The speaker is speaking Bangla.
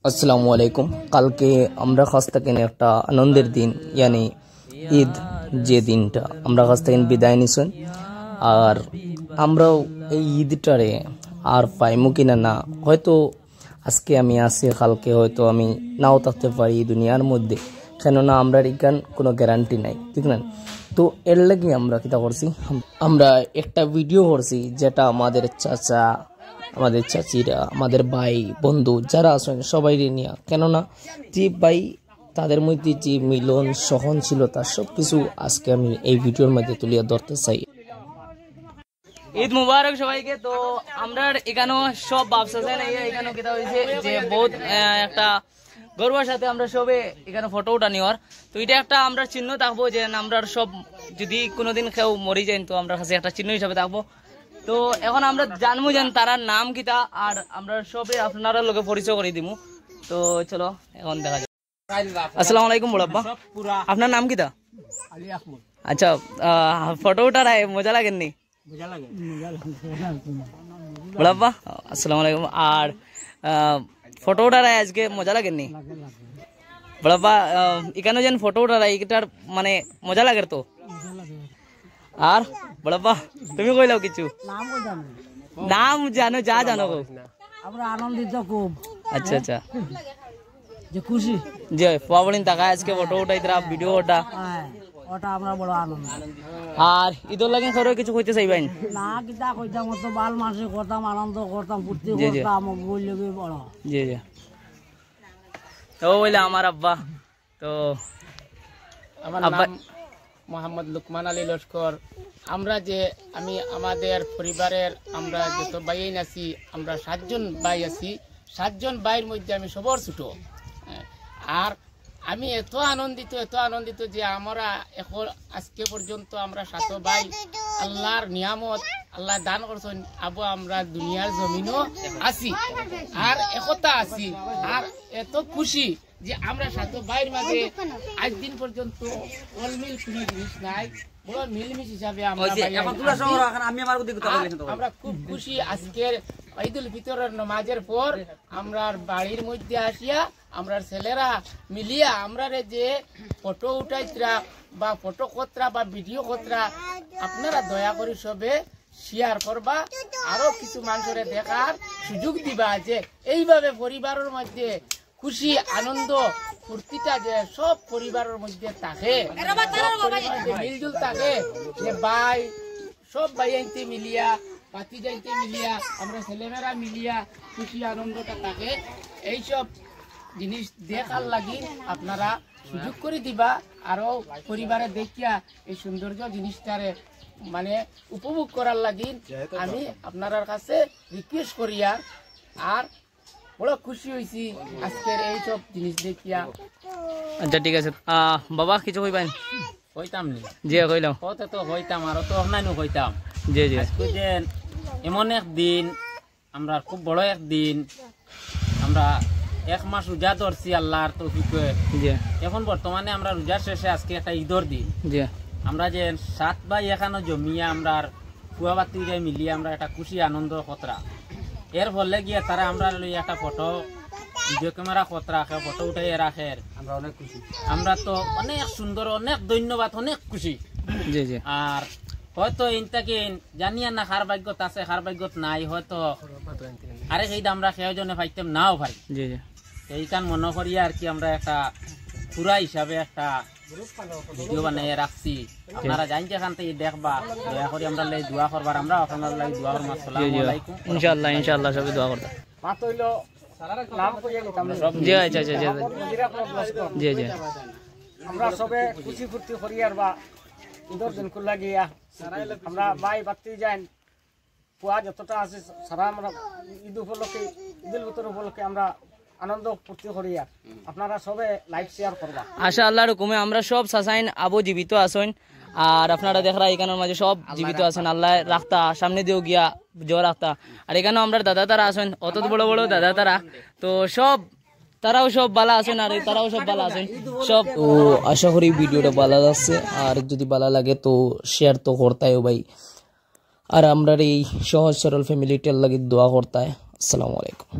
আসসালামু আলাইকুম। কালকে আমরা কাছ থেকে একটা আনন্দের দিন ইয়ানি ঈদ, যে দিনটা আমরা কাছ থেকে বিদায় নিছেন, আর আমরাও এই ঈদটারে আর পাইমু কিনা না, হয়তো আজকে আমি আছি, কালকে হয়তো আমি নাও থাকতে পারি এই দুনিয়ার মধ্যে, কেননা আমরা এখান কোনো গ্যারান্টি নাই, ঠিক না? তো এর লাগে আমরা কিতা করছি, আমরা একটা ভিডিও করছি যেটা আমাদের চাচা, আমাদের চাচিরা, আমাদের ভাই বন্ধু যারা আছেন সবাই নিয়ে, কেননা যে ভাই তাদের মধ্যে যে মিলন সহনশীলতা সব কিছু আজকে আমি এই ভিডিওর মধ্যে তুলিয়া ধরতে চাই। ঈদ মুবারক সবাইকে। তো আমরা এখানেও সব ব্যবসা এখানে কেটা হয়েছে যে বহুত একটা গর্বের সাথে আমরা সবে এখানে ফটো উঠা নেওয়ার, তো এটা একটা আমরা চিহ্ন থাকবো যে আমরা সব যদি কোনোদিন কেউ মরি যাই তো আমরা কাছে একটা চিহ্ন হিসাবে থাকবো। তো এখন আমরা জানবো যেন তার নাম কিতা, আর আমরা সবে আপনারা লোকে পরিচয় করে দিব। তো চলো এখন দেখা যাক। আসসালামু আলাইকুম বড়াব্বা, আপনার নাম কিতা? আচ্ছা, ফটো উঠার মজা লাগেননি বড়াব্বা? আসসালামু আলাইকুম। আর ফটো উঠার আজকে মজা লাগেননি বড়াব্বা? এখানে যেন ফটো উঠার এটার মানে মজা লাগে তো। আর বড়াব্বা তুমি কইলাও কিছু? নাম জানো, যা জানো আমরা আনন্দিত খুব। আচ্ছা আচ্ছা, যে খুশি যে পাবলিন টাকা আজকে ফটো উঠাইতরা, ভিডিও ওটা ওটা আমরা বড় আনন্দ। আর ঈদর লাগেন সরো কিছু কইতে চাইবেন না? কিতা কইতাম, তো বাল মাসে করতাম, আনন্দ করতাম, ফুর্তি করতাম, বললে বড়। জি জি। তো বলে আমার আব্বা, তো আমার নাম মোহাম্মদ লুকমান আলী লস্কর। আমরা যে আমাদের পরিবারের আমরা যত ভাই আছি, আমরা 7 জন ভাই আছি। 7 জন ভাইয়ের মধ্যে আমি সবার ছোট। আর আমি এত আনন্দিত যে আমরা এখন আজকে পর্যন্ত আমরা 7 ভাই আল্লাহর নিয়ামত আল্লাহ দান করছেন, আবু আমরা দুনিয়ার জমিনও আছি আর একতা আছি, আর এত খুশি যে আমরা 7 ভাইয়ের মাঝে আজ দিন পর্যন্ত অলমিল কোনো জিনিস নাই, বড় মিলমিশ হিসাবে আমরা খুব খুশি। আজকের ঈদুল ফিতরের নামাজের পর আমরা বাড়ির মধ্যে আসিয়া আমরা ছেলেরা মিলিয়া আমরা যে ফটো উঠাইতরা বা ফটো কতরা বা ভিডিও কতরা, আপনারা দয়া করে সবে শেয়ার করবা, আরো কিছু মানুষের দেখার সুযোগ দিবা, যে এইভাবে পরিবারের মধ্যে খুশি আনন্দ ফুর্তিটা যে সব পরিবারের মধ্যে থাকে, মিলজুল থাকে, যে ভাই সব ভাই আনতে মিলিয়া, পাতি যাইতে মিলিয়া, আমরা ছেলেমেয়েরা মিলিয়া খুশি আনন্দটা থাকে। এইসব জিনিস দেখার লাগি আপনারা সুযোগ করে দিবা, আরো পরিবারে দেখিয়া এই সৌন্দর্য জিনিসটারে মানে উপভোগ করার লাগি আমি আপনার কাছে রিকোয়েস্ট করিয়া। আর বড় খুশি হয়েছি আজকের এইসব জিনিস দেখিয়া। আচ্ছা ঠিক আছে, বাবা কিছু কইবেন? হইতাম নি? জি কইলাম। হতে তো হইতাম, আরো তো অন্যান্য হইতাম। জি জি। যে এমন একদিন আমরা খুব বড় একদিন, আমরা 1 মাস রোজা ধরছি আল্লাহর তৌফিকে। এখন বর্তমানে আমরা রোজা শেষে আজকে একটা ঈদর দিন। আমরা যে 7 ভাই এখানে জমিয়া আমরা কুয়াবাতি মিলিয়ে আমরা একটা খুশি আনন্দ কতরা, এর ফলে গিয়ে তারা আমরা লই একটা ফটো ভিডিও ক্যামেরা কত রাখে, ফটো উঠাই রাখে, আমরা অনেক খুশি। আমরা তো অনেক সুন্দর, অনেক ধন্যবাদ, অনেক খুশি। আর হয়তো ইনটাকে জানিয়া না কার ভাগ্যত আছে কার ভাগ্যত নাই, হয়তো আরে সেইটা আমরা সেজনে পাইতাম নাও ভাই। এইখান মনে করিয়া আর কি আমরা একটা পুরা হিসাবে একটা ভিডিও বানিয়ে রাখছি, আপনারা জানতে এখান থেকে দেখবা, দয়া করে আমরা লাই দোয়া করবার, আমরা আপনার লাই দোয়া করব। আসসালামু আলাইকুম। ইনশাআল্লাহ ইনশাআল্লাহ সবই দোয়া করতে। মাত হইলো নাম কইয়া নিতাম সব। জি আচ্ছা আচ্ছা জি জি। আমরা সবে খুশি ফুর্তি করি আর বা ঈদের দিন কুল লাগিয়া আমরা ভাই বাতি যাই পুয়া যতটা আছে সারা আমরা ঈদ উপলক্ষে, ঈদুল ফিতর উপলক্ষে আমরা আনন্দ ফুর্তি করি। আপনারা সবে লাইক শেয়ার করবা। আশা আল্লাহর হুকুমে আমরা সব সাসাইন আবু জীবিত আছেন, আর আপনারা দেখরা এখানের মাঝে সব জীবিত আছেন, আল্লাহ রাখতা সামনে দিয়েও গিয়া জোর রাখতা। আর এখানেও আমরা দাদা তারা আছেন, অত বড় বড় দাদা তারা, তো সব তারাও সব ভালো আছেন আর তারাও সব ভালো আছেন সব। তো আশা করি ভিডিওটা ভালো লাগছে, আর যদি ভালো লাগে তো শেয়ার তো করতাই ভাই, আর আমরা এই সহজ সরল ফ্যামিলিটার লাগে দোয়া করতাই। আসসালামু আলাইকুম।